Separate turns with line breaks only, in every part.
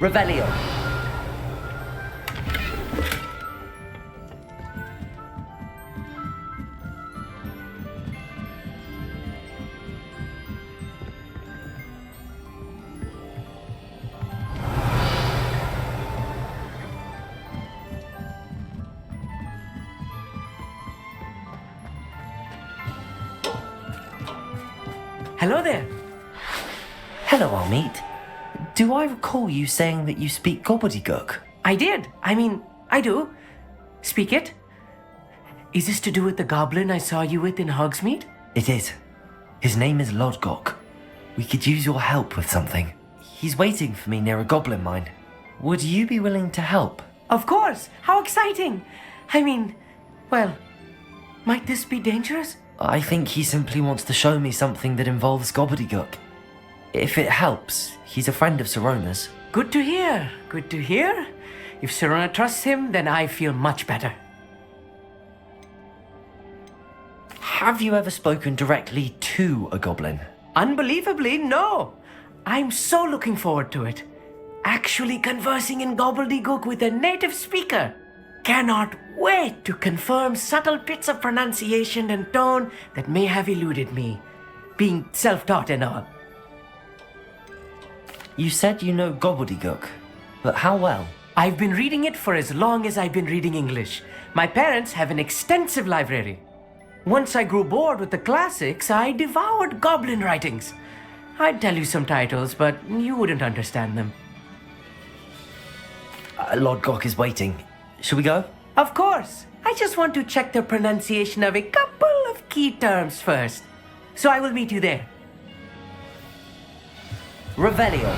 Revelio.
Hello there.
Hello, Hogsmeade. Do I recall you saying that you speak gobbledygook?
I did. I do. Speak it. Is this to do with the goblin I saw you with in Hogsmeade?
It is. His name is Lodgok. We could use your help with something. He's waiting for me near a goblin mine. Would you be willing to help?
Of course. How exciting. Well, might this be dangerous?
I think he simply wants to show me something that involves gobbledygook. If it helps, he's a friend of Sirona's.
Good to hear. Good to hear. If Sirona trusts him, then I feel much better.
Have you ever spoken directly to a goblin?
Unbelievably, no. I'm so looking forward to it. Actually conversing in gobbledygook with a native speaker. Cannot wait to confirm subtle bits of pronunciation and tone that may have eluded me, being self-taught and all.
You said you know gobbledygook, but how well?
I've been reading it for as long as I've been reading English. My parents have an extensive library. Once I grew bored with the classics, I devoured goblin writings. I'd tell you some titles, but you wouldn't understand them.
Lodgok is waiting. Shall we go?
Of course. I just want to check the pronunciation of a couple of key terms first. So I will meet you there.
Revelio.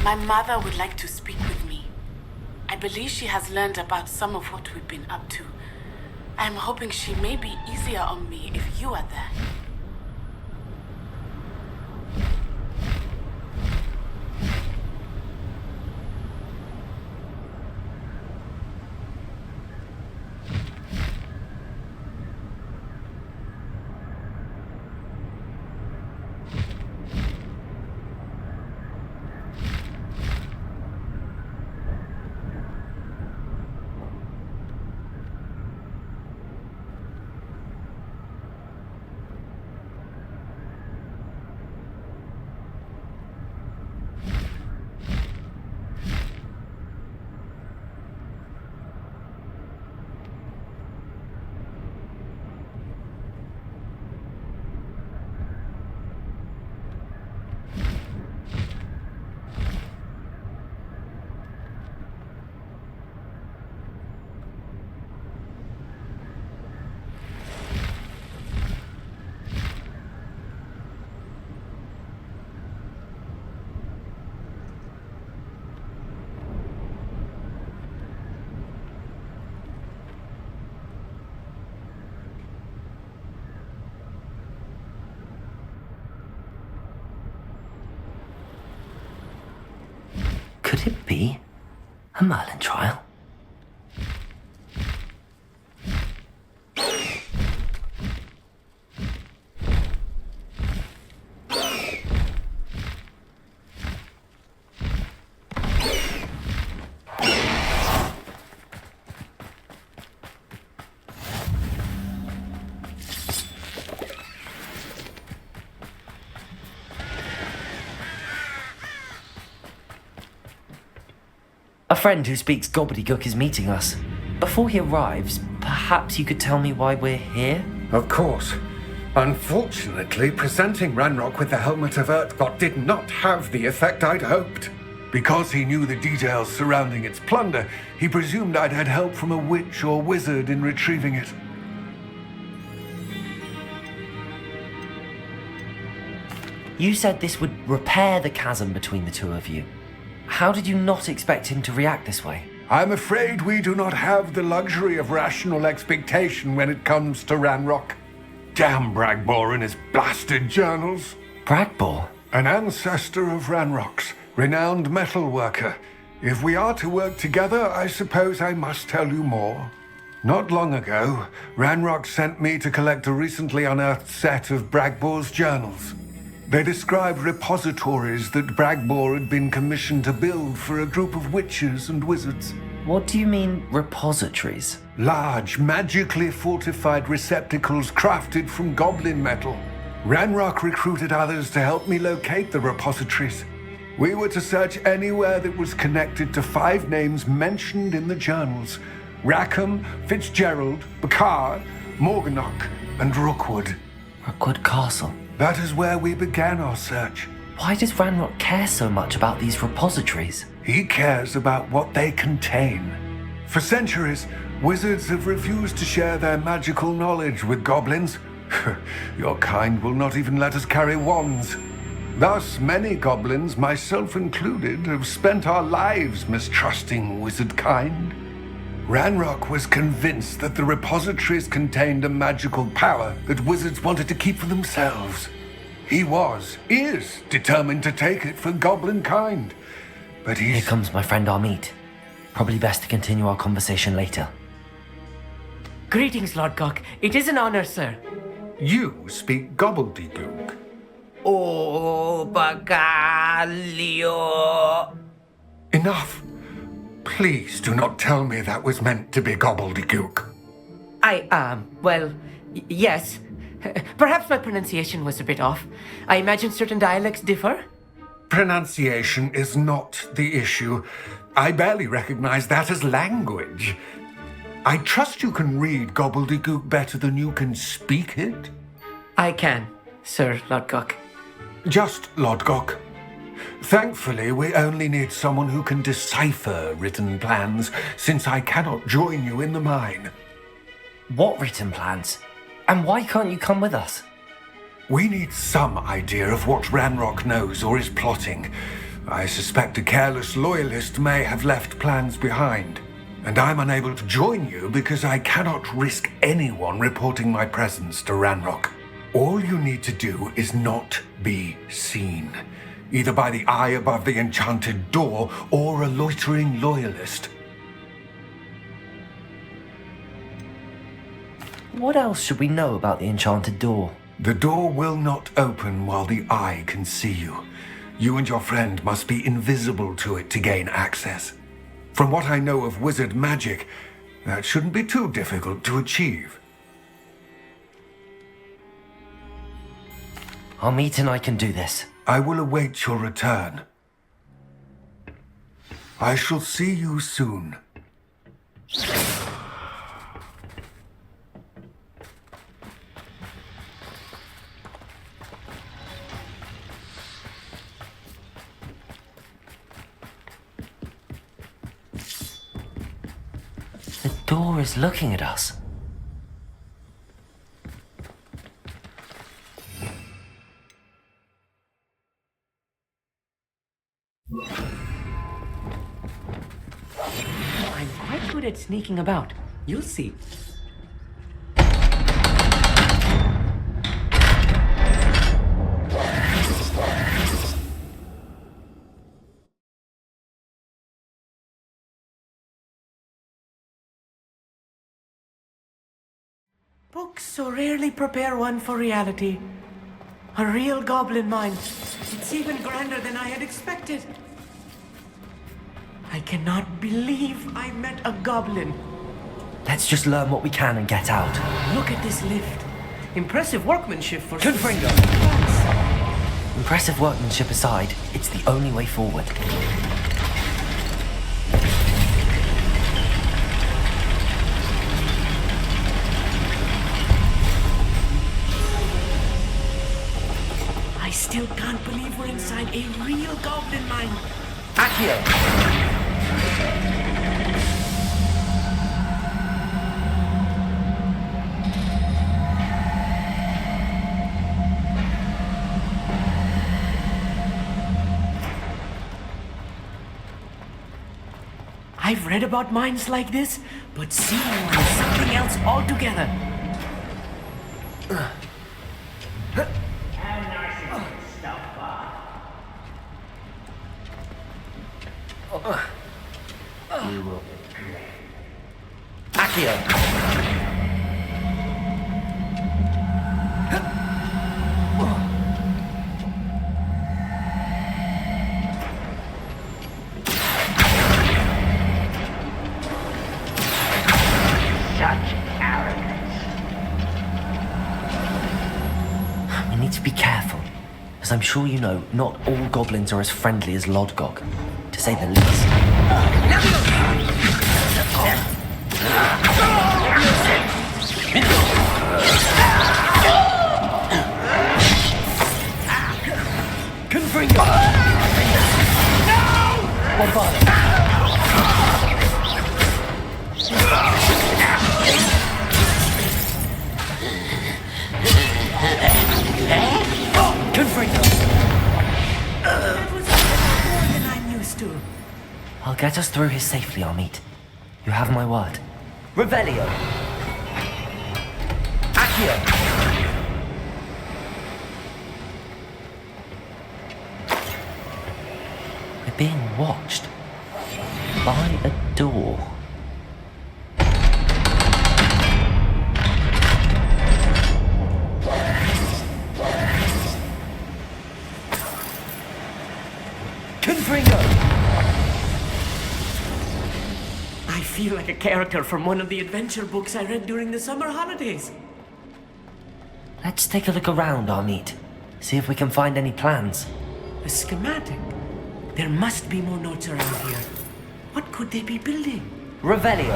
My mother would like to speak with me. I believe she has learned about some of what we've been up to. I'm hoping she may be easier on me if you are there.
Could it be a Merlin trial? A friend who speaks gobbledygook is meeting us. Before he arrives, perhaps you could tell me why we're here?
Of course. Unfortunately, presenting Ranrock with the Helmet of Urtkot did not have the effect I'd hoped. Because he knew the details surrounding its plunder, he presumed I'd had help from a witch or wizard in retrieving it.
You said this would repair the chasm between the two of you. How did you not expect him to react this way?
I'm afraid we do not have the luxury of rational expectation when it comes to Ranrock. Damn Bragbor and his blasted journals.
Bragbor?
An ancestor of Ranrock's, renowned metalworker. If we are to work together, I suppose I must tell you more. Not long ago, Ranrock sent me to collect a recently unearthed set of Bragbor's journals. They described repositories that Bragbor had been commissioned to build for a group of witches and wizards.
What do you mean, repositories?
Large, magically fortified receptacles crafted from goblin metal. Ranrock recruited others to help me locate the repositories. We were to search anywhere that was connected to 5 names mentioned in the journals: Rackham, Fitzgerald, Bacard, Morganach, and Rookwood.
Rookwood Castle.
That is where we began our search.
Why does Ranrock care so much about these repositories?
He cares about what they contain. For centuries, wizards have refused to share their magical knowledge with goblins. Your kind will not even let us carry wands. Thus, many goblins, myself included, have spent our lives mistrusting wizard kind. Ranrock was convinced that the repositories contained a magical power that wizards wanted to keep for themselves. He is determined to take it for goblin kind. But
Here comes my friend Hogsmeade. Probably best to continue our conversation later.
Greetings, Lord Gok. It is an honor, sir.
You speak gobbledygook.
Oh, Bagalio.
Enough. Please do not tell me that was meant to be gobbledygook.
Yes. Perhaps my pronunciation was a bit off. I imagine certain dialects differ.
Pronunciation is not the issue. I barely recognize that as language. I trust you can read gobbledygook better than you can speak it.
I can, Sir Lord Gok.
Just Lodgok. Thankfully, we only need someone who can decipher written plans, since I cannot join you in the mine.
What written plans? And why can't you come with us?
We need some idea of what Ranrock knows or is plotting. I suspect a careless loyalist may have left plans behind. And I'm unable to join you because I cannot risk anyone reporting my presence to Ranrock. All you need to do is not be seen, either by the eye above the enchanted door or a loitering loyalist.
What else should we know about the enchanted door?
The door will not open while the eye can see you. You and your friend must be invisible to it to gain access. From what I know of wizard magic, that shouldn't be too difficult to achieve.
Hogsmeade and I can do this.
I will await your return. I shall see you soon.
The door is looking at us.
I'm quite good at sneaking about. You'll see. Books so rarely prepare one for reality. A real goblin mind. It's even grander than I had expected. I cannot believe I met a goblin.
Let's just learn what we can and get out.
Look at this lift. Impressive workmanship for...
Confringo! Impressive workmanship aside, it's the only way forward.
I still can't believe we're inside a real goblin mine.
Accio!
I've read about mines like this, but seeing one is something else altogether.
How nice of you to stop by. You will be great.
Accio!
Such arrogance.
We need to be careful. As I'm sure you know, not all goblins are as friendly as Lodgok, to say the least. Confringo!
That was more than I'm used to.
I'll get us through here safely, Hogsmeade. You have my word. Revelio! Accio! We're being watched. By a door. Confringo!
I feel like a character from one of the adventure books I read during the summer holidays.
Let's take a look around, Hogsmeade. See if we can find any plans.
A schematic. There must be more notes around here. What could they be building?
Revelio!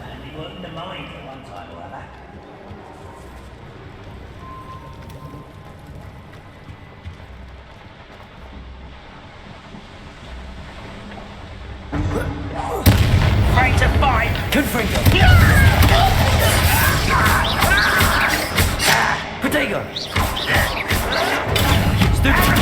And you worked the mine at one time or other. Afraid to fight!
Confringo! Potato! Stupid!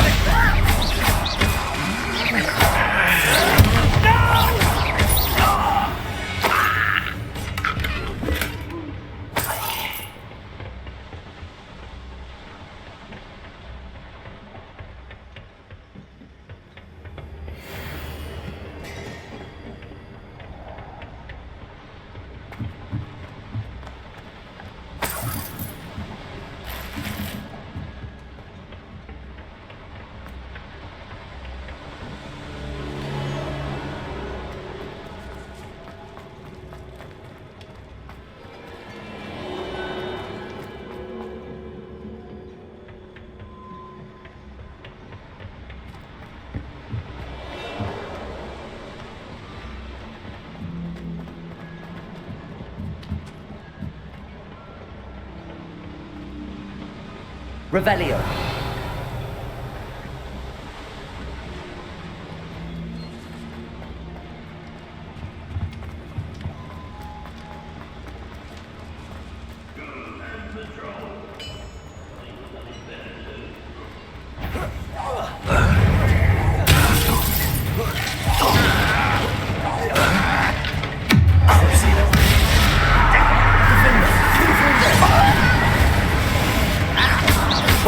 Revelio!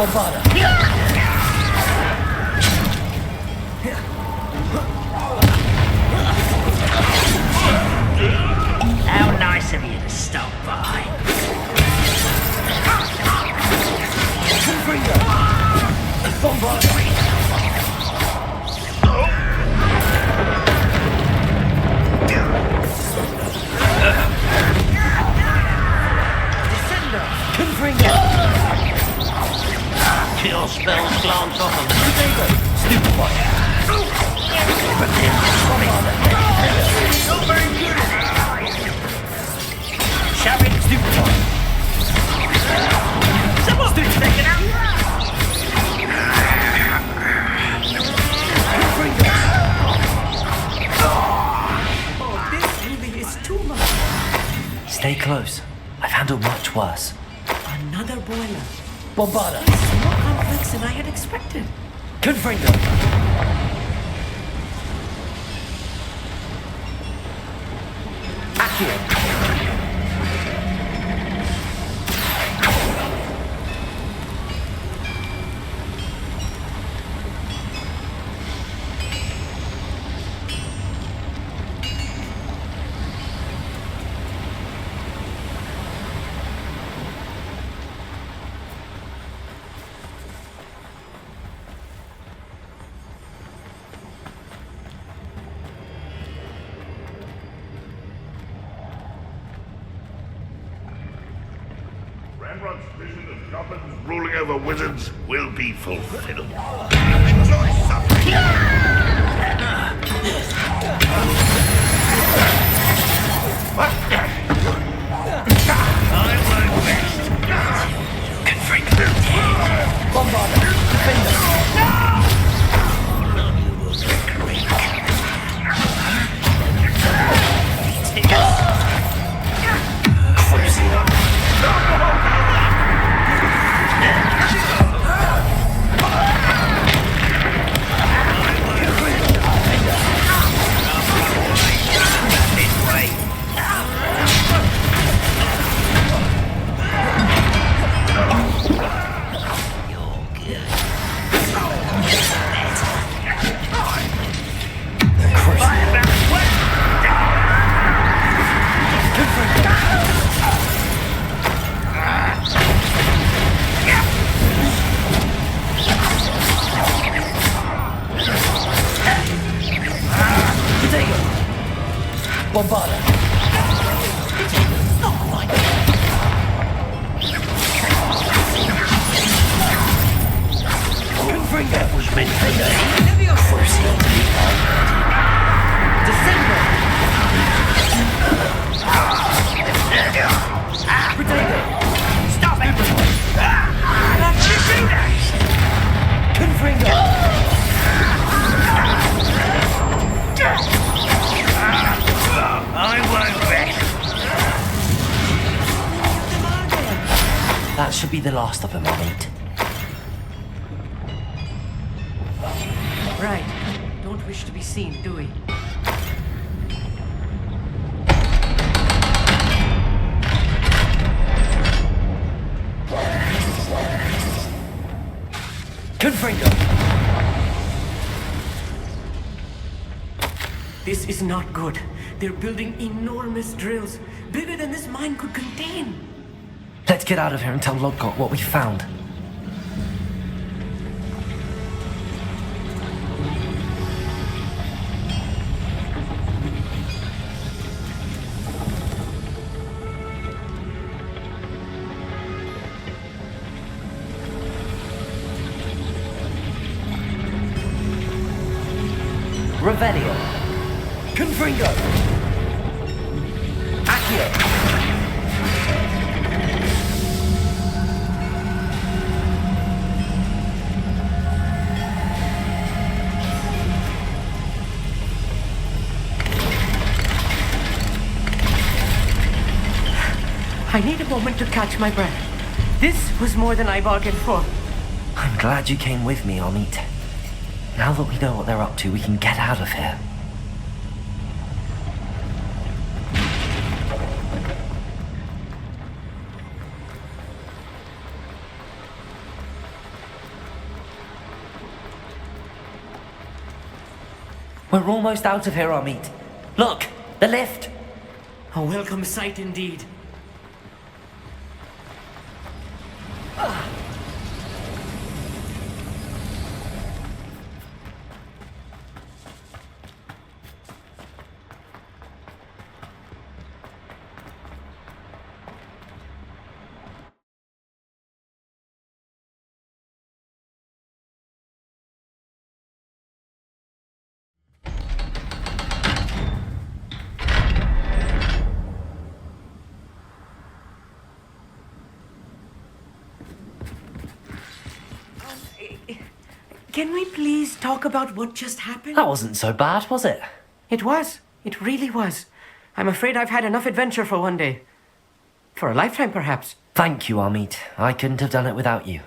Bombada!
How nice of you to stop by.
Stay close. I've handled much worse.
Another boiler.
Bombarda!
This is more complex than I had expected.
Confringo! Accio!
Rembrandt's vision of goblins ruling over wizards will be fulfilled. Enjoy some. I won't rest.
Bombarda! Defender! Bombarda! Confringo! That was meant for me. Descender! Potato! Stop it! Let's do that! Confringo!
I won't rest.
That should be the last of them, Hogsmeade.
Right. Don't wish to be seen, do we?
Confringo!
This is not good. They're building enormous drills, bigger than this mine could contain.
Let's get out of here and tell Lodgok what we found. Revelio. Confringo. Accio.
I need a moment to catch my breath. This was more than I bargained for.
I'm glad you came with me, Hogsmeade. Now that we know what they're up to, we can get out of here. We're almost out of here, Hogsmeade. Look, the lift.
A welcome sight indeed. Can we please talk about what just happened?
That wasn't so bad, was it?
It was. It really was. I'm afraid I've had enough adventure for one day. For a lifetime, perhaps.
Thank you, Hogsmeade. I couldn't have done it without you.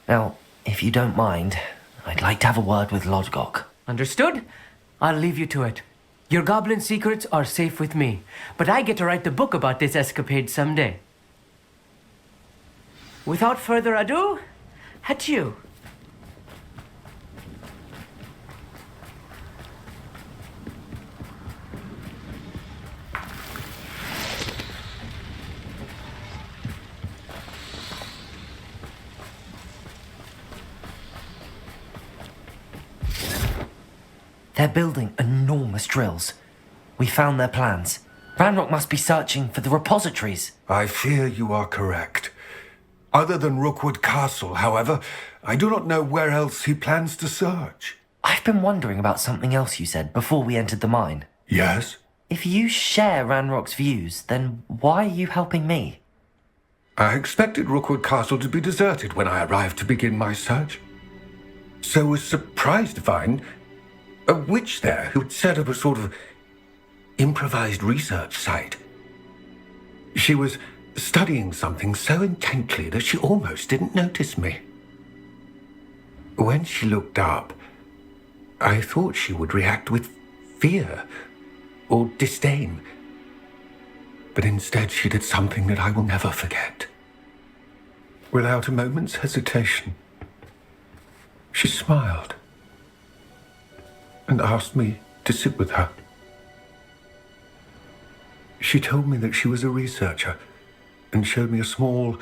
Now, if you don't mind, I'd like to have a word with Lodgok.
Understood? I'll leave you to it. Your goblin secrets are safe with me, but I get to write the book about this escapade someday. Without further ado, adieu.
They're building enormous drills. We found their plans. Ranrock must be searching for the repositories.
I fear you are correct. Other than Rookwood Castle, however, I do not know where else he plans to search.
I've been wondering about something else you said before we entered the mine.
Yes?
If you share Ranrock's views, then why are you helping me?
I expected Rookwood Castle to be deserted when I arrived to begin my search. So was surprised to find a witch there who'd set up a sort of improvised research site. She was studying something so intently that she almost didn't notice me. When she looked up, I thought she would react with fear or disdain. But instead she did something that I will never forget. Without a moment's hesitation, she smiled and asked me to sit with her. She told me that she was a researcher and showed me a small,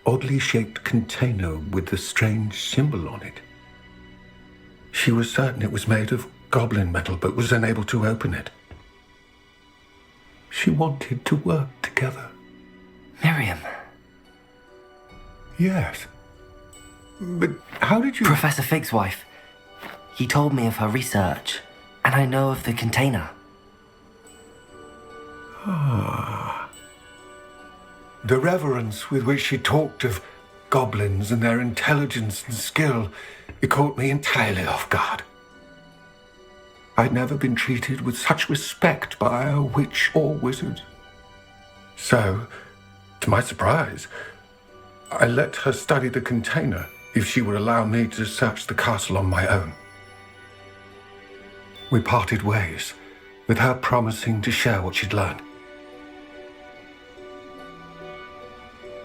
oddly shaped container with a strange symbol on it. She was certain it was made of goblin metal, but was unable to open it. She wanted to work together.
Miriam.
Yes. But how did you...
Professor Fig's wife. He told me of her research, and I know of the container.
The reverence with which she talked of goblins and their intelligence and skill, it caught me entirely off guard. I'd never been treated with such respect by a witch or wizard. So, to my surprise, I let her study the container if she would allow me to search the castle on my own. We parted ways, with her promising to share what she'd learned.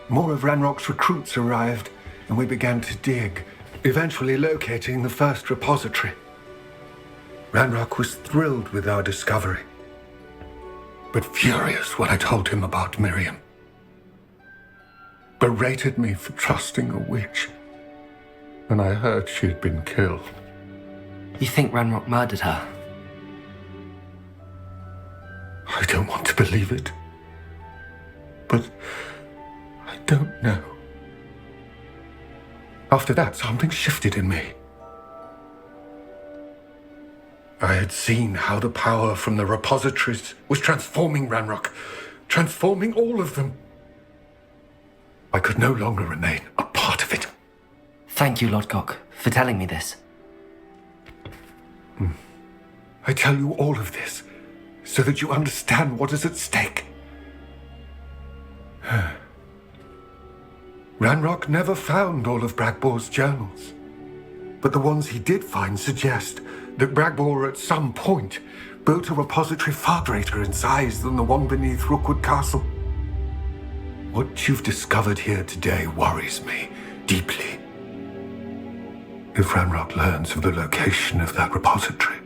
More of Ranrock's recruits arrived, and we began to dig, eventually locating the first repository. Ranrock was thrilled with our discovery, but furious when I told him about Miriam. Berated me for trusting a witch, and I heard she'd been killed.
You think Ranrock murdered her?
I don't want to believe it, but I don't know. After that, something shifted in me. I had seen how the power from the repositories was transforming Ranrock, transforming all of them. I could no longer remain a part of it.
Thank you, Lodgok, for telling me this.
I tell you all of this so that you understand what is at stake. Ranrock never found all of Bragbor's journals, but the ones he did find suggest that Bragbor at some point built a repository far greater in size than the one beneath Rookwood Castle. What you've discovered here today worries me deeply. If Ranrock learns of the location of that repository,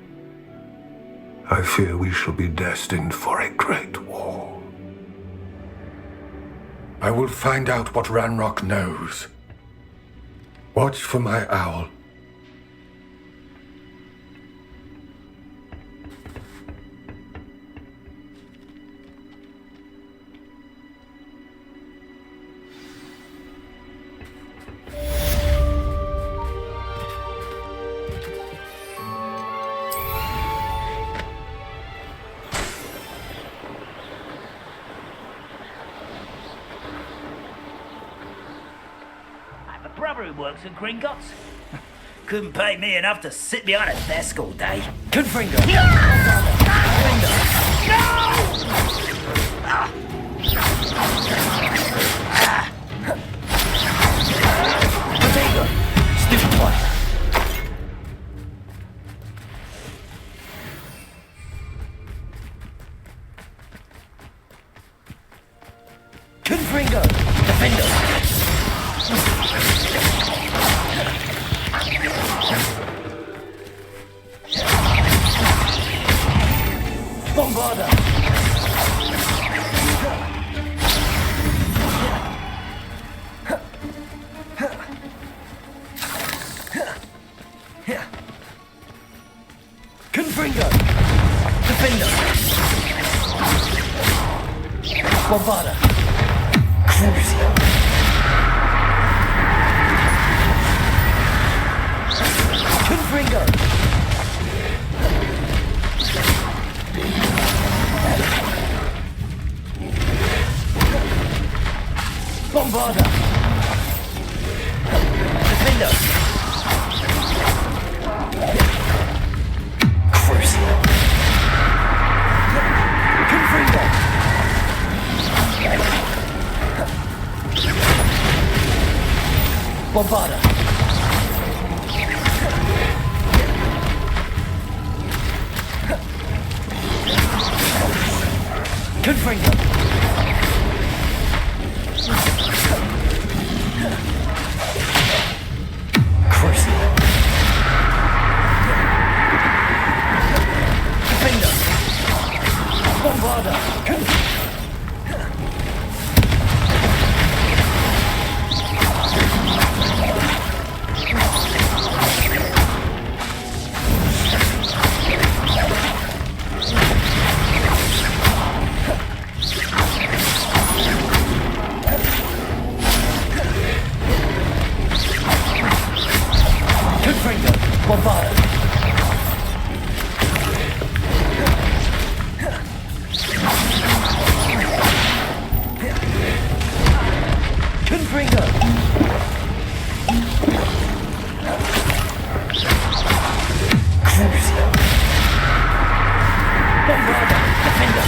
I fear we shall be destined for a great war. I will find out what Ranrock knows. Watch for my owl.
Brother who works at Gringotts. Couldn't pay me enough to sit behind a desk all day.
Confringo!
No!
Confringo! Defender! Bombarda! Confringo! Defender! Bombarda! Crucio! Confringo! Bombarda! Defender! Crucio! Confringo! Bombarda! Confringo! Crucio! Defender! Bombarda! Confringo! Bombarda! Confringo! Crucio! Bombarda! Defender!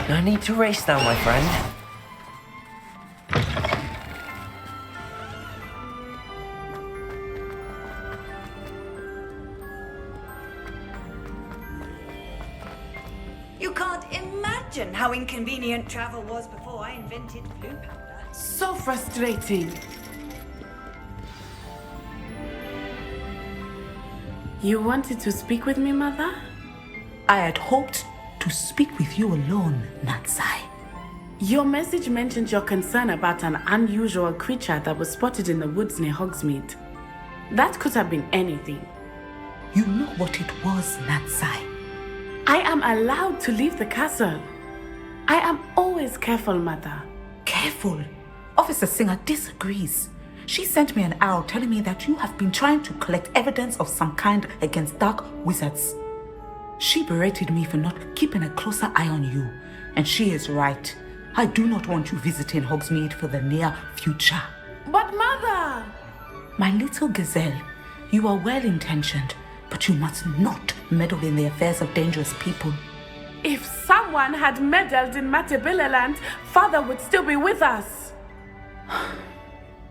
No need to race now, my friend.
You can't imagine how inconvenient travel was before I invented blue powder.
So frustrating. You wanted to speak with me, Mother?
I had hoped to speak with you alone, Natsai.
Your message mentioned your concern about an unusual creature that was spotted in the woods near Hogsmeade. That could have been anything.
You know what it was, Natsai.
I am allowed to leave the castle. I am always careful, Mother.
Careful. Officer Singer disagrees. She sent me an owl telling me that you have been trying to collect evidence of some kind against dark wizards. She berated me for not keeping a closer eye on you, and she is right. I do not want you visiting Hogsmeade for the near future.
But Mother!
My little gazelle, you are well-intentioned, but you must not meddle in the affairs of dangerous people.
If someone had meddled in Matabeleland, Father would still be with us.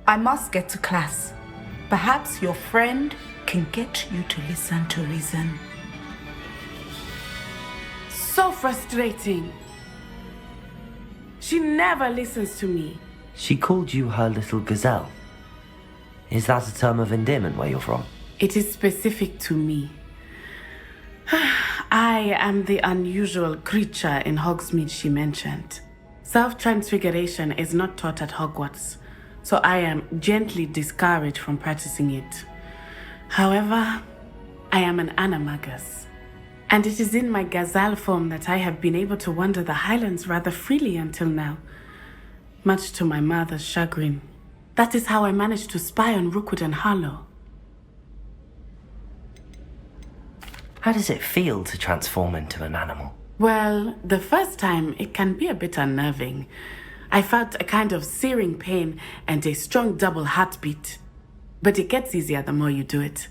I must get to class. Perhaps your friend can get you to listen to reason.
So frustrating. She never listens to me.
She called you her little gazelle. Is that a term of endearment where you're from?
It is specific to me. I am the unusual creature in Hogsmeade she mentioned. Self-transfiguration is not taught at Hogwarts, so I am gently discouraged from practicing it. However, I am an animagus, and it is in my gazelle form that I have been able to wander the highlands rather freely until now, much to my mother's chagrin. That is how I managed to spy on Rookwood and Harlow.
How does it feel to transform into an animal?
Well, the first time it can be a bit unnerving. I felt a kind of searing pain and a strong double heartbeat. But it gets easier the more you do it.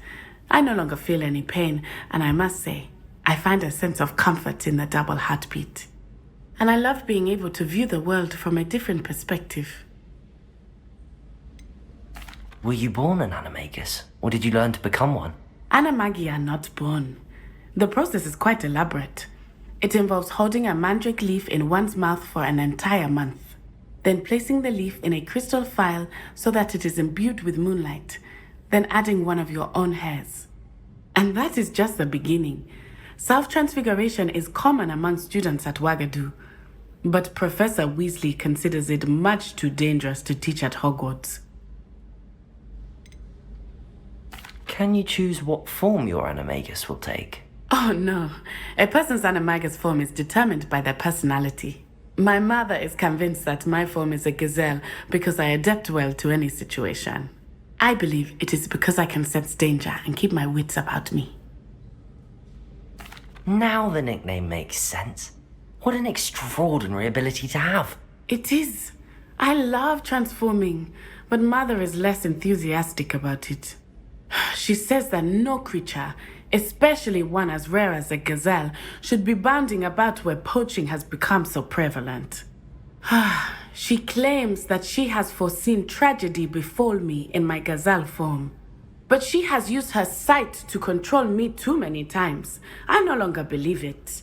I no longer feel any pain, and I must say, I find a sense of comfort in the double heartbeat. And I love being able to view the world from a different perspective.
Were you born an animagus, or did you learn to become one?
Animagi are not born. The process is quite elaborate. It involves holding a mandrake leaf in one's mouth for an entire month, then placing the leaf in a crystal phial so that it is imbued with moonlight, then adding one of your own hairs. And that is just the beginning. Self-transfiguration is common among students at Wagadu, but Professor Weasley considers it much too dangerous to teach at Hogwarts.
Can you choose what form your animagus will take?
Oh no, a person's animagus form is determined by their personality. My mother is convinced that my form is a gazelle because I adapt well to any situation. I believe it is because I can sense danger and keep my wits about me.
Now the nickname makes sense. What an extraordinary ability to have.
It is. I love transforming, but Mother is less enthusiastic about it. She says that no creature, especially one as rare as a gazelle, should be bounding about where poaching has become so prevalent. She claims that she has foreseen tragedy befall me in my gazelle form. But she has used her sight to control me too many times. I no longer believe it.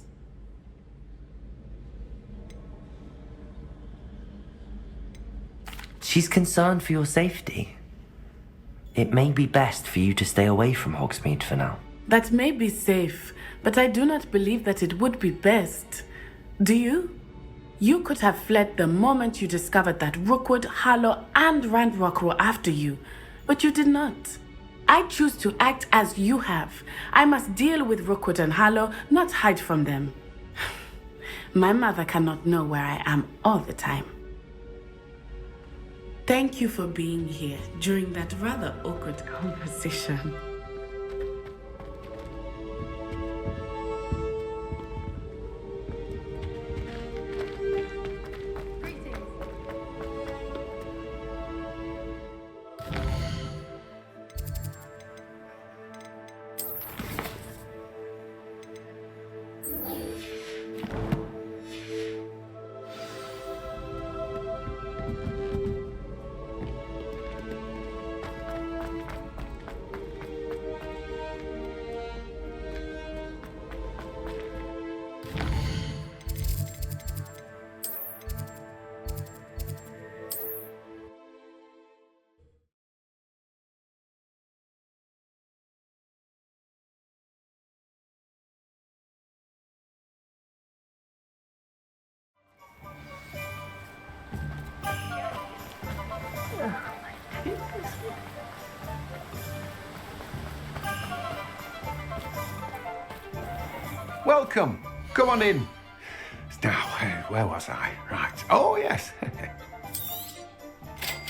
She's concerned for your safety. It may be best for you to stay away from Hogsmeade for now.
That may be safe, but I do not believe that it would be best. Do you? You could have fled the moment you discovered that Rookwood, Harlow, and Ranrock were after you, but you did not. I choose to act as you have. I must deal with Rookwood and Harlow, not hide from them. My mother cannot know where I am all the time. Thank you for being here during that rather awkward conversation.
welcome. Come on in. Now, where was I? Right. Oh, yes.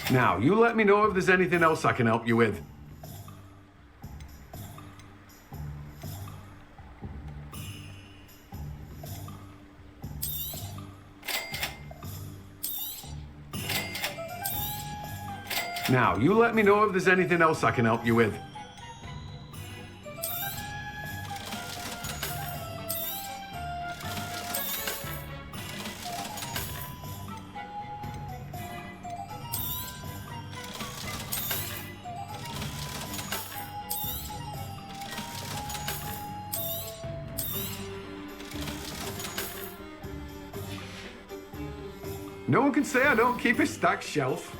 Now, you let me know if there's anything else I can help you with. Now, you let me know if there's anything else I can help you with. No one can say I don't keep a stacked shelf.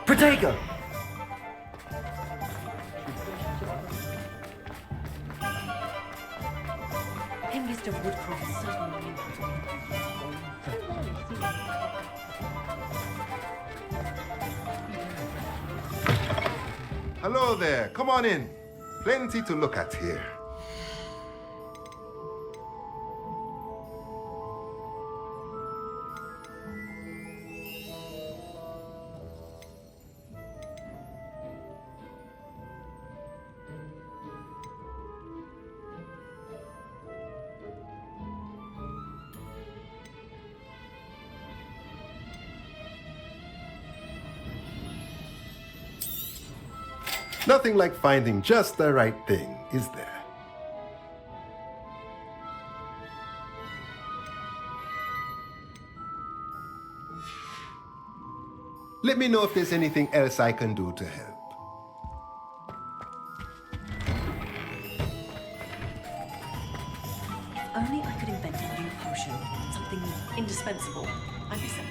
Protego!
And Mr. Woodcroft certainly.
Hello there. Come on in. Plenty to look at here. Nothing like finding just the right thing, is there? Let me know if there's anything else I can do to help.
If only I could invent a new potion, something indispensable, I'd be set.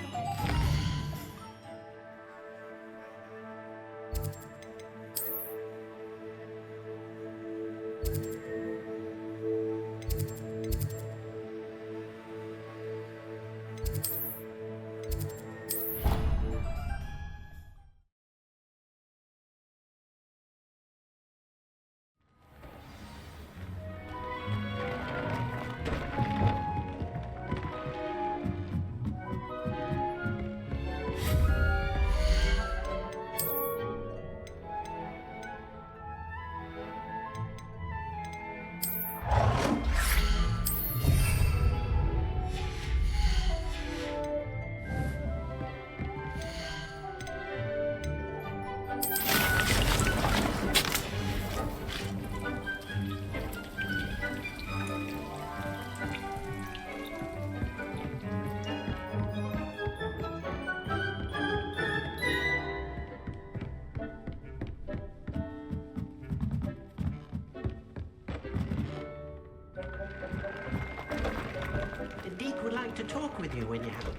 would like to talk with you when you have.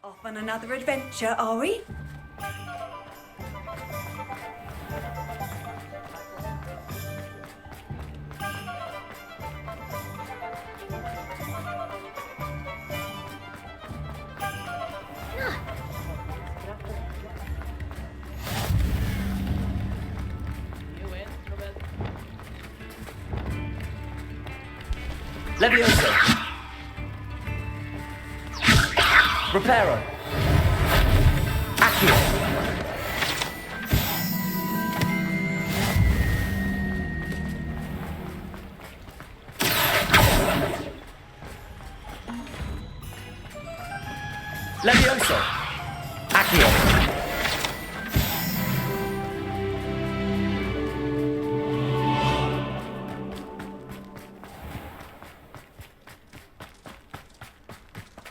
Off on another adventure, are we?
Levioso! Reparo! Accio! Levioso! Accio!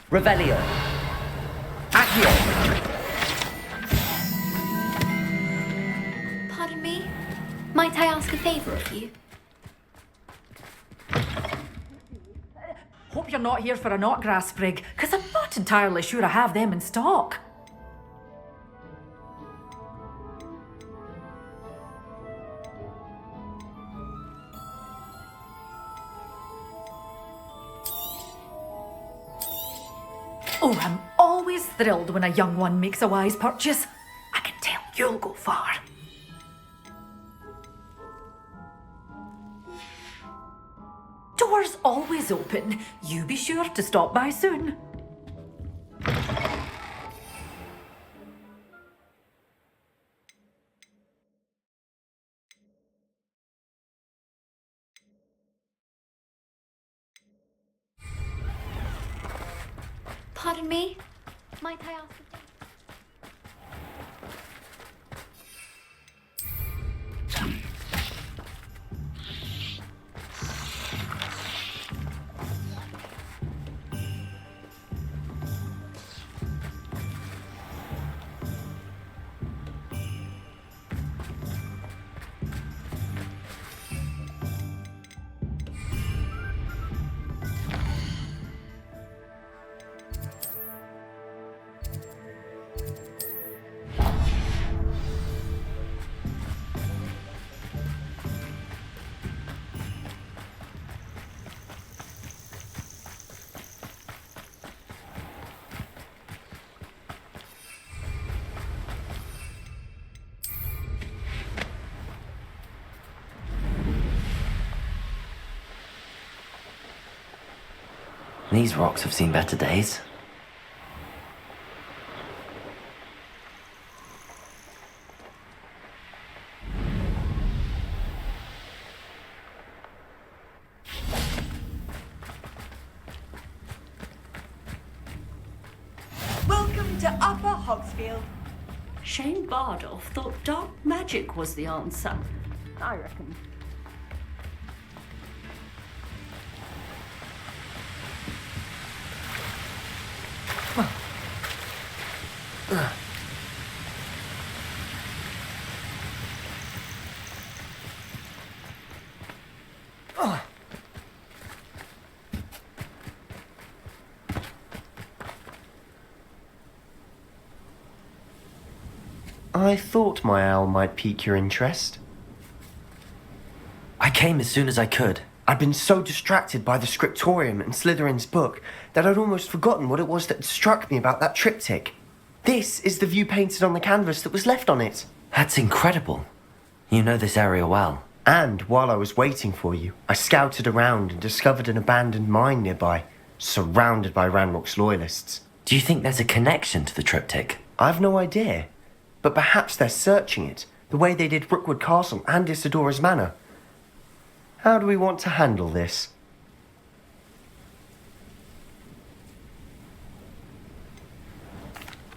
Revelio! Accio!
Pardon me? Might I ask a favor of you?
Hope you're not here for a knotgrass sprig, because I'm not entirely sure I have them in stock. Oh, I'm always thrilled when a young one makes a wise purchase. I can tell you'll go far. Doors always open. You be sure to stop by soon.
Pardon me? Might I ask a favor?
These rocks have seen better days.
Welcome to Upper Hogsfield.
Shane Bardolph thought dark magic was the answer. I reckon.
I thought my owl might pique your interest.
I came as soon as I could.
I'd been so distracted by the scriptorium and Slytherin's book that I'd almost forgotten what it was that struck me about that triptych. This is the view painted on the canvas that was left on it.
That's incredible. You know this area well.
And while I was waiting for you, I scouted around and discovered an abandoned mine nearby, surrounded by Ranrock's loyalists.
Do you think there's a connection to the triptych?
I've no idea. But perhaps they're searching it, the way they did Rookwood Castle and Isidora's Manor. How do we want to handle this?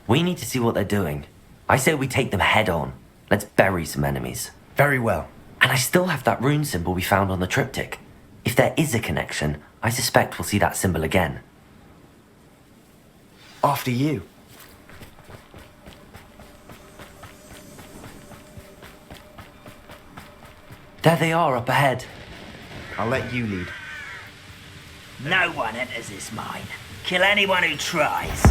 We need to see what they're doing. I say we take them head on. Let's bury some enemies.
Very well.
And I still have that rune symbol we found on the triptych. If there is a connection, I suspect we'll see that symbol again.
After you.
There they are up ahead.
I'll let you lead.
No one enters this mine. Kill anyone who tries.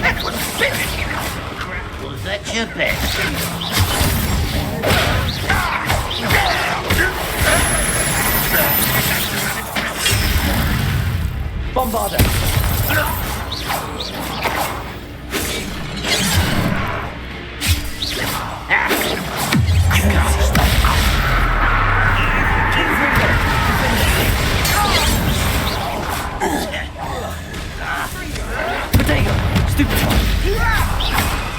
That was finished!
Crap was at your best.
Bombarder! Potato! Stupid one!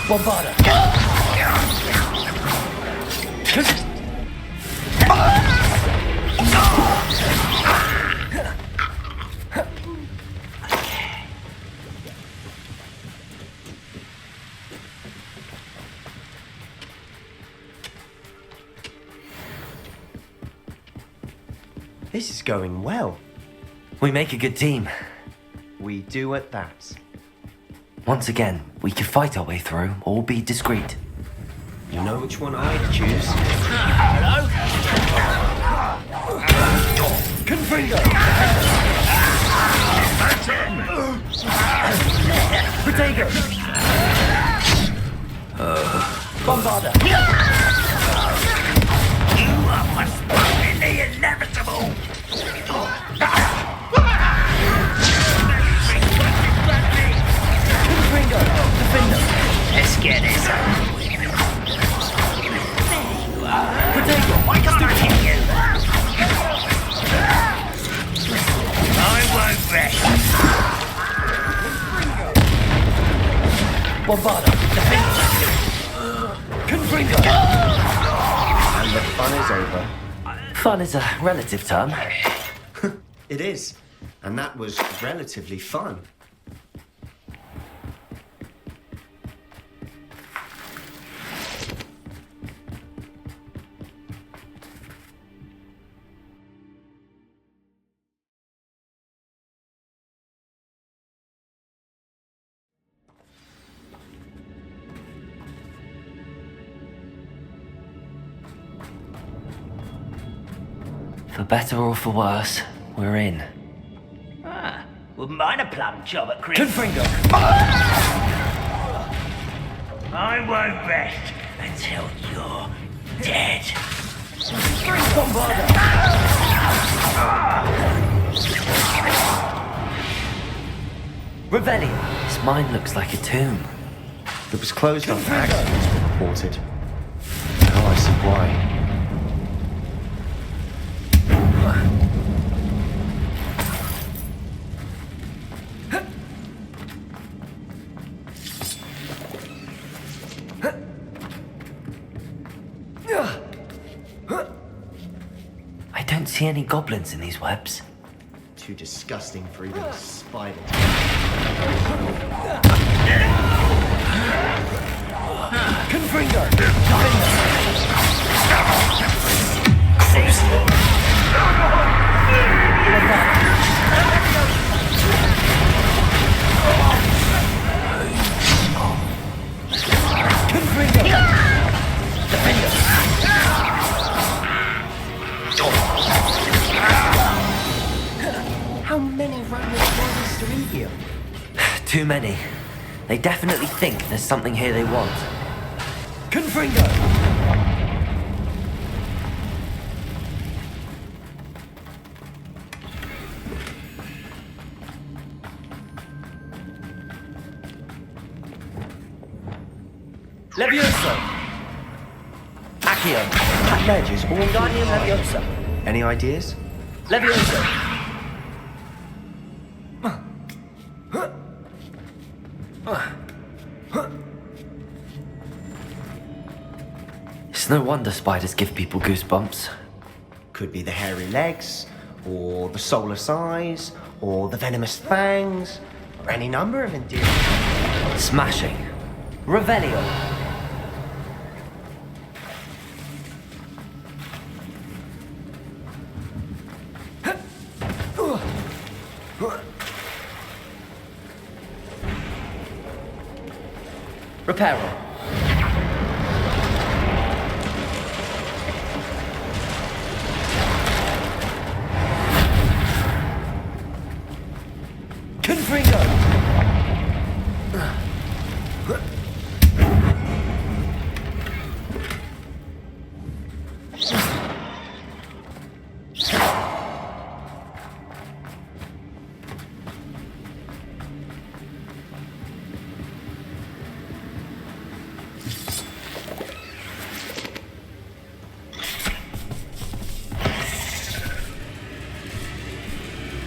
Bombarder!
This is going well.
We make a good team.
We do at that.
Once again, we can fight our way through or be discreet.
You know which one I'd choose.
Hello?
Confringo! Potato! Bombarder!
You are postponing the inevitable!
Confringo! Defender!
Let's get this over with. There you are.
Potato!
Why can't I hit you? I won't rest.
Bombarder! Defender! Confringo!
And the fun is over.
Fun is a relative term.
It is. And that was relatively fun.
For better or for worse, we're in.
Ah, wouldn't mind a plum job at Chris.
Confringo!
I won't rest until you're dead.
Bombarder! Revelli! This mine looks like a tomb.
It was closed after accidents were reported. Now I see why.
I don't see any goblins in these webs.
Too disgusting for even a spider to
Confringo!
How many Roman warriors do in here?
Too many. They definitely think there's something here they want. Confringo! Levioso! Accio!
That ledge is all
Guardian Leviosa!
Any ideas?
Levioso! It's no wonder spiders give people goosebumps.
Could be the hairy legs, or the soulless eyes, or the venomous fangs, or any number of endearing.
Smashing. Revelio. Reparo. Confringo.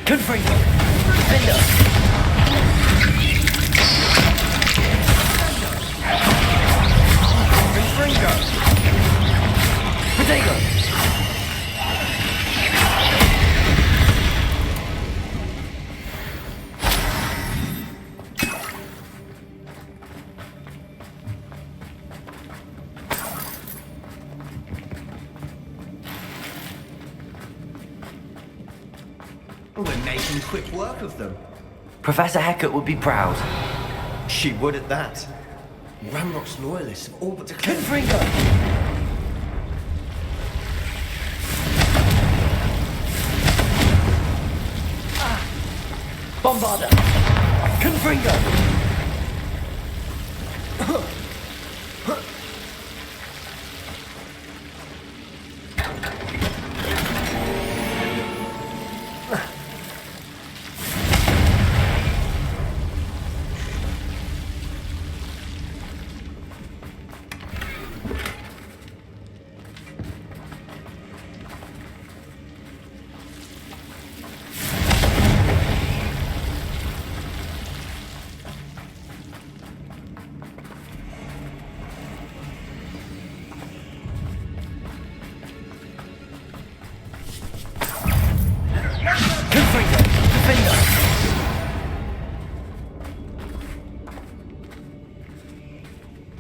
Confringo. Defender. Confringo. Diagon.
We're making quick work of them.
Professor Hecat would be proud.
She would at that. Ramrock's loyalists have all but declared.
Confringo. Bombarda. Confringo.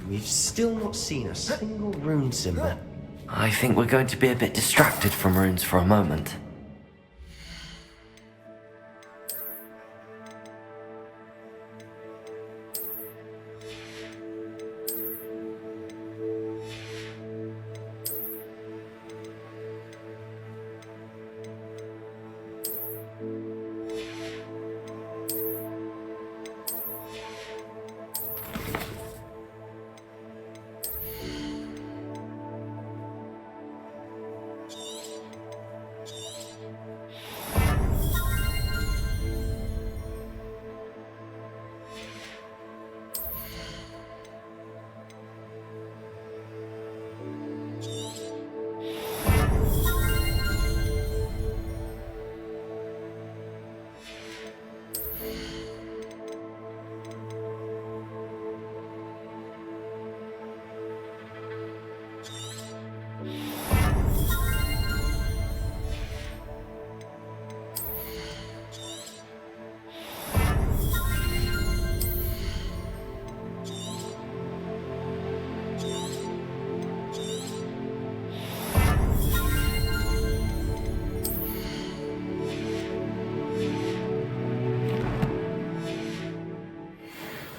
We've still not seen a single rune symbol.
I think we're going to be a bit distracted from runes for a moment.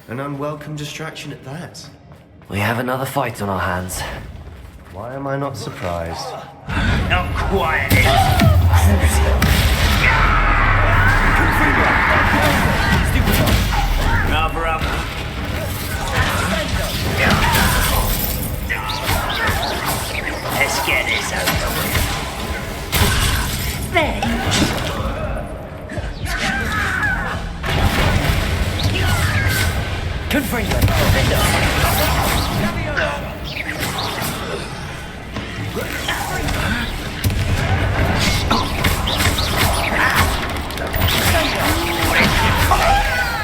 An unwelcome distraction at that.
We have another fight on our hands.
Why am I not surprised?
Not quiet. Cover up. Let's get this over with. There.
Confringo.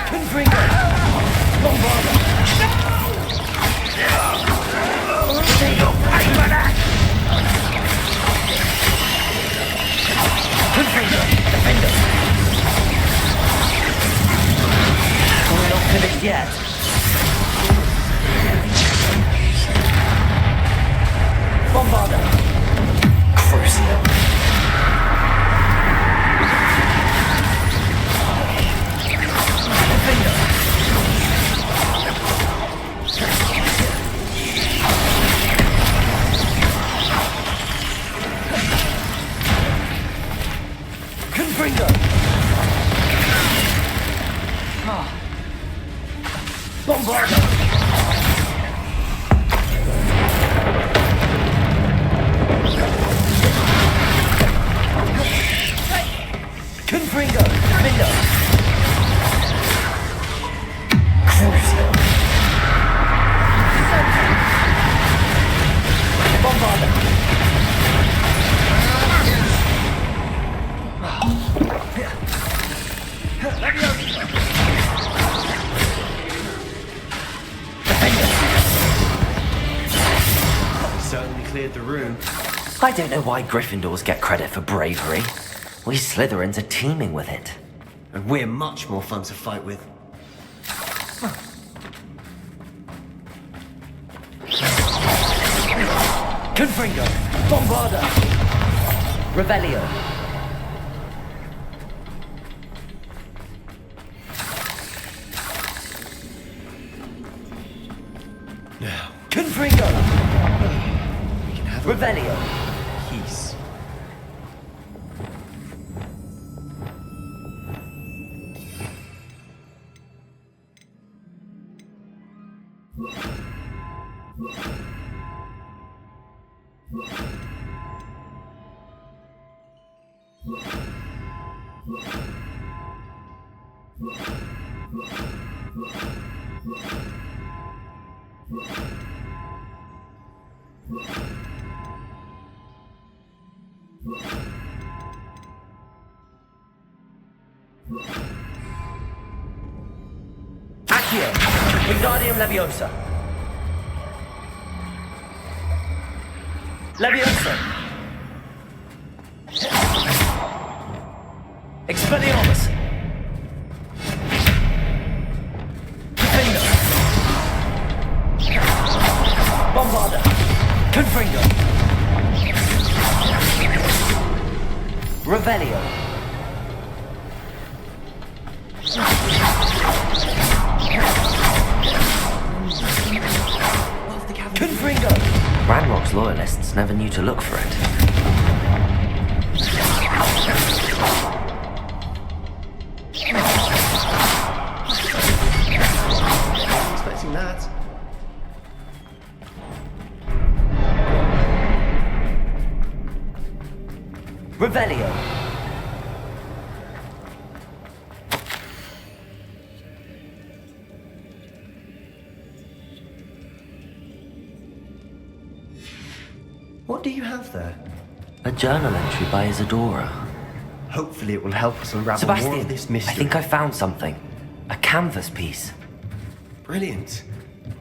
Confringo. Bombarda. Confringo! Bombardo! Confringo! Mindo! Crucio! Bombardo!
Certainly cleared the room.
I don't know why Gryffindors get credit for bravery. We Slytherins are teeming with it.
And we're much more fun to fight with.
Confringo! Bombarda! Revelio!
Now.
Confringo!
We can have
Revelio!
peace.
Accio! Wingardium Leviosa! Leviosa! Expelliarmus! Confringo! Bombarda! Confringo! Revelio! Confringo! Ranrock's loyalists never knew to look for it.
Expecting that.
Revelio!
What do you have there?
A journal entry by Isadora.
Hopefully it will help us unravel more
Sebastian,
of this mystery.
I think I found something. A canvas piece.
Brilliant.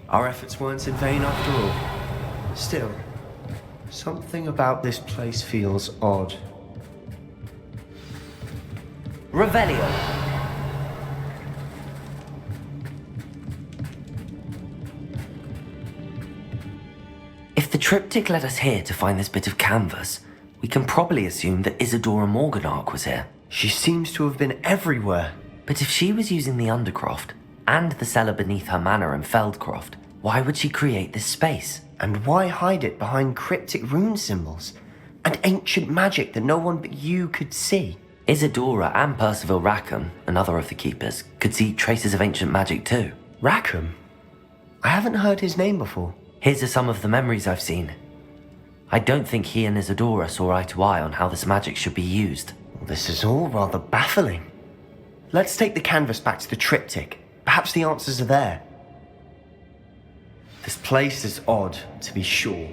Our efforts weren't in vain after all. Still, something about this place feels odd.
Revelio! If the triptych led us here to find this bit of canvas, we can probably assume that Isadora Morganach was here.
She seems to have been everywhere.
But if she was using the Undercroft and the cellar beneath her manor in Feldcroft, why would she create this space?
And why hide it behind cryptic rune symbols? And ancient magic that no one but you could see?
Isadora and Percival Rackham, another of the keepers, could see traces of ancient magic too.
Rackham? I haven't heard his name before.
Here's some of the memories I've seen. I don't think he and Isadora saw eye to eye on how this magic should be used.
Well, this is all rather baffling. Let's take the canvas back to the triptych. Perhaps the answers are there. This place is odd, to be sure,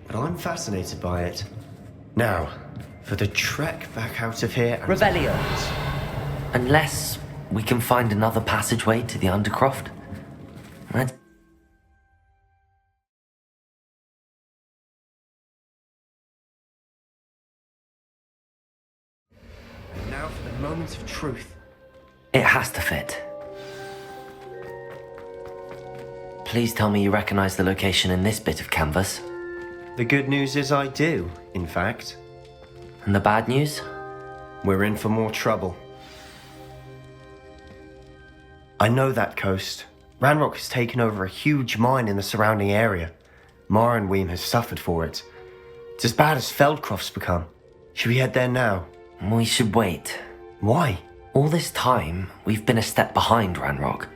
but I'm fascinated by it. Now, for the trek back out of here and...
Revelio! Unless we can find another passageway to the Undercroft.
Now for the moment of truth.
It has to fit. Please tell me you recognize the location in this bit of canvas.
The good news is I do, in fact.
And the bad news?
We're in for more trouble. I know that coast. Ranrock has taken over a huge mine in the surrounding area. Mornweem has suffered for it. It's as bad as Feldcroft's become. Should we head there now?
We should wait.
Why?
All this time, we've been a step behind Ranrock.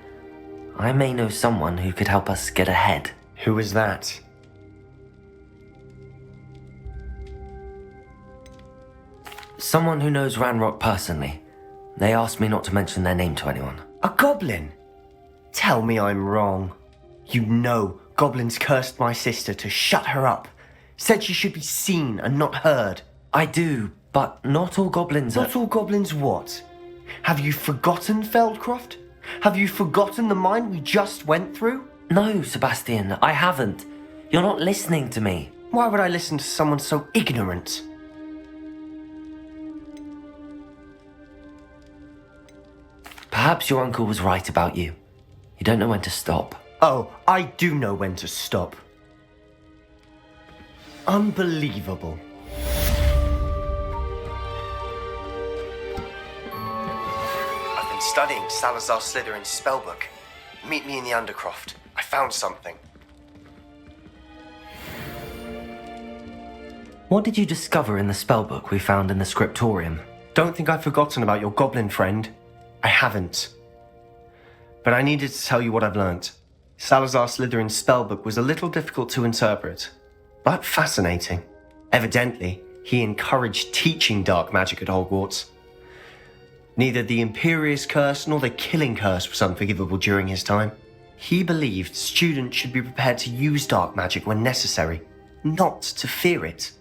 I may know someone who could help us get ahead.
Who is that?
Someone who knows Ranrock personally. They asked me not to mention their name to anyone.
A goblin? Tell me I'm wrong. You know goblins cursed my sister to shut her up. Said she should be seen and not heard.
I do, but not all goblins are...
Not all goblins what? Have you forgotten Feldcroft? Have you forgotten the mine we just went through?
No, Sebastian, I haven't. You're not listening to me.
Why would I listen to someone so ignorant?
Perhaps your uncle was right about you. You don't know when to stop.
Oh, I do know when to stop. Unbelievable. I've been studying Salazar Slytherin's spellbook. Meet me in the Undercroft. I found something.
What did you discover in the spellbook we found in the scriptorium?
Don't think I've forgotten about your goblin friend. I haven't. But I needed to tell you what I've learnt. Salazar Slytherin's spellbook was a little difficult to interpret, but fascinating. Evidently, he encouraged teaching dark magic at Hogwarts. Neither the Imperious Curse nor the Killing Curse was unforgivable during his time. He believed students should be prepared to use dark magic when necessary, not to fear it.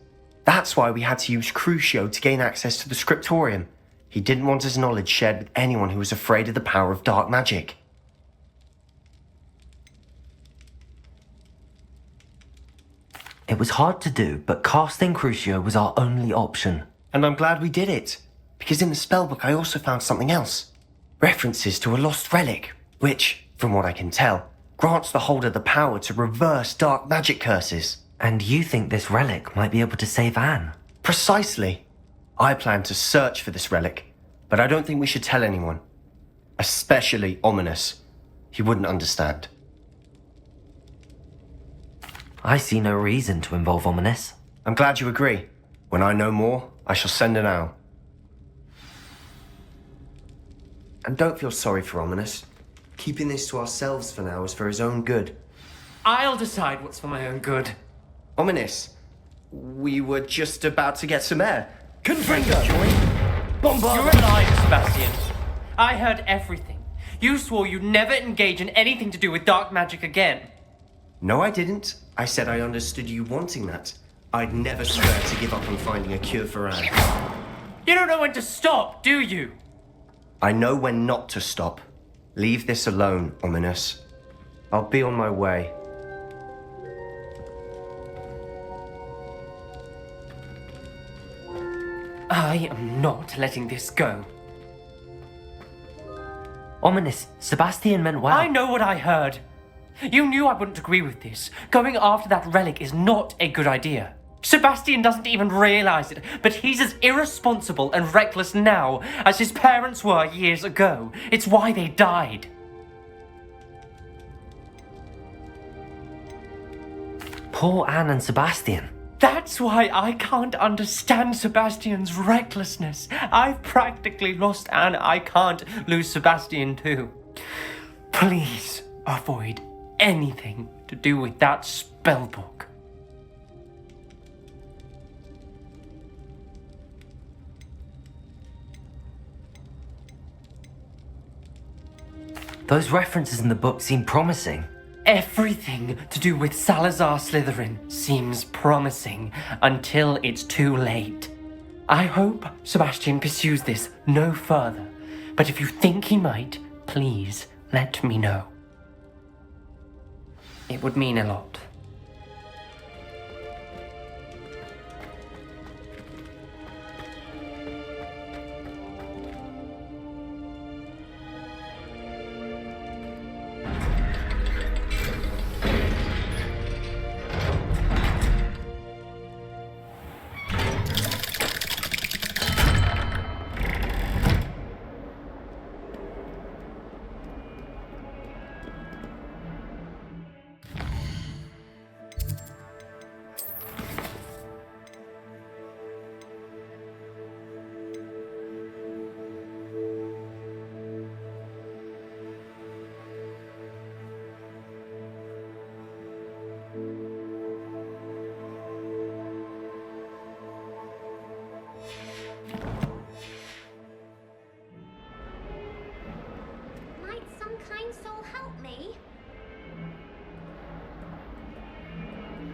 That's why we had to use Crucio to gain access to the scriptorium. He didn't want his knowledge shared with anyone who was afraid of the power of dark magic.
It was hard to do, but casting Crucio was our only option.
And I'm glad we did it, because in the spellbook I also found something else. References to a lost relic, which, from what I can tell, grants the holder the power to reverse dark magic curses.
And you think this relic might be able to save Anne?
Precisely. I plan to search for this relic, but I don't think we should tell anyone. Especially Ominous. He wouldn't understand.
I see no reason to involve Ominous.
I'm glad you agree. When I know more, I shall send an owl. And don't feel sorry for Ominous. Keeping this to ourselves for now is for his own good.
I'll decide what's for my own good.
Ominous, we were just about to get some air.
Confringo! Bombard! You're lying, Sebastian. I heard everything. You swore you'd never engage in anything to do with dark magic again.
No, I didn't. I said I understood you wanting that. I'd never swear to give up on finding a cure for Anne.
You don't know when to stop, do you?
I know when not to stop. Leave this alone, Ominous. I'll be on my way.
I am not letting this go.
Ominous, Sebastian meant well.
I know what I heard. You knew I wouldn't agree with this. Going after that relic is not a good idea. Sebastian doesn't even realize it, but he's as irresponsible and reckless now as his parents were years ago. It's why they died.
Poor Anne and Sebastian.
That's why I can't understand Sebastian's recklessness. I've practically lost Anne. I can't lose Sebastian too. Please avoid anything to do with that spellbook.
Those references in the book seem promising.
Everything to do with Salazar Slytherin seems promising until it's too late. I hope Sebastian pursues this no further, but if you think he might, please let me know. It would mean a lot.